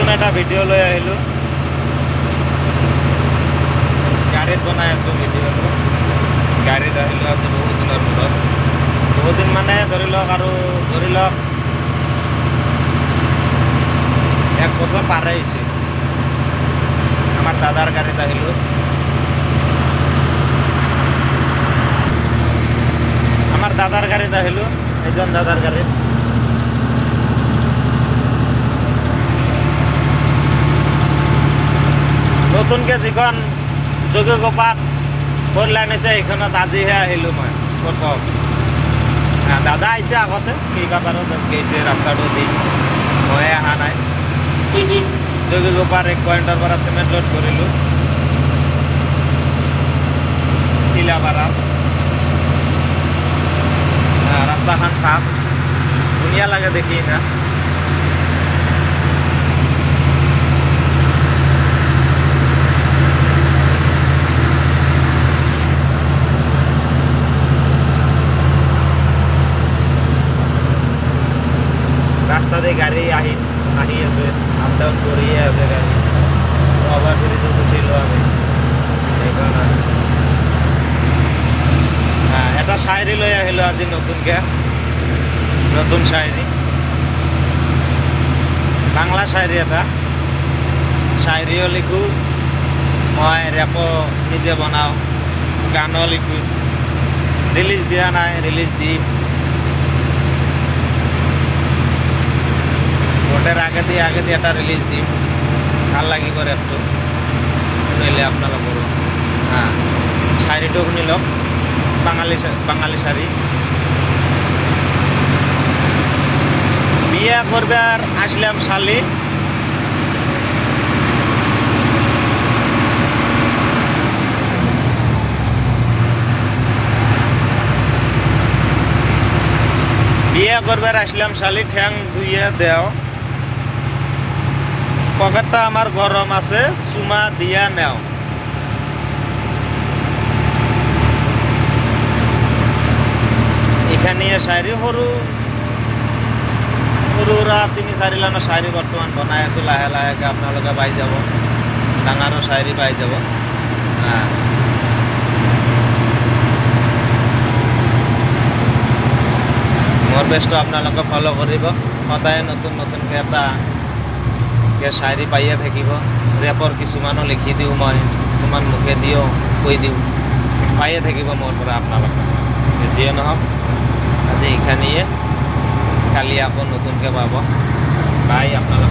নতুন এটা ভিডিঅ' লৈ আহিলোঁ। গাড়ীত বনাই আছোঁ ভিডিঅ'টো। গাড়ীত আহিলোঁ আজি বহুত দিনৰ মূৰত। বহুত দিন মানে ধৰি লওক 1 বছৰ পাৰে হৈছে। আমাৰ দাদাৰ গাড়ীত আহিলোঁ। এজন দাদাৰ গাড়ীত। নতুনকৈ যিখন যোগীঘোপাত 4 লাইন হৈছে সেইখনত আজিহে আহিলোঁ মই প্ৰথম। দাদা আহিছে আগতে, কেইবাবাৰো গৈছে ৰাস্তাটো দি, ময়ে অহা নাই। যোগীঘোপাৰ 1 পইণ্টৰ পৰা চিমেণ্ট লোড কৰিলোঁ তিলাপাৰাত। ৰাস্তাখন চাফ, ধুনীয়া লাগে দেখি না। ৰাস্তাতে গাড়ী আহি আছে, আপ ডাউন কৰিয়ে আছে গাড়ী। অভাৰ ব্ৰিজত উঠিলোঁ আমি সেইকাৰণে। এটা শায়ৰী লৈ আহিলোঁ আজি নতুনকৈ, নতুন শায়ৰী, বাংলা শায়ৰী এটা। শায়ৰীও লিখোঁ মই, ৰেপো নিজে বনাওঁ, গানো লিখোঁ। ৰিলিজ দিয়া নাই, ৰিলিজ দিম। ভোটেৰ আগে দিয়ে এটা ৰিলিজ দিম। ভাল লাগিব ৰেপটো শুনিলে আপনালোকৰো। শায়ৰীটো শুনি লওক, বাঙালি শায়ৰী। বিয়া কৰবাৰ আসলাম শালি, ঠ্যাং ধুইয়ে দেও, পকেটটা আমাৰ গৰম আছে, চুমা দিয়া নেও। এখানে শায়ৰী সৰু সুৰা 3-4 লাইনৰ শায়ৰী বৰ্তমান বনাই আছোঁ। লাহে লাহেকৈ আপোনালোকে পাই যাব, ডাঙৰো শায়ৰী পাই যাব। মোৰ পেজটো আপোনালোকে ফ'ল' কৰিব। সদায় নতুন নতুনকৈ এটা শায়ৰী পাইয়ে থাকিব। ৰেপৰ কিছুমানো লিখি দিওঁ মই, কিছুমান মুখে দিওঁ, কৈ দিওঁ, পাইয়ে থাকিব মোৰ পৰা আপোনালোকে। যিয়ে নহওক আজি এইখিনিয়ে, কালি আকৌ নতুনকৈ পাব। বাই আপোনালোকে।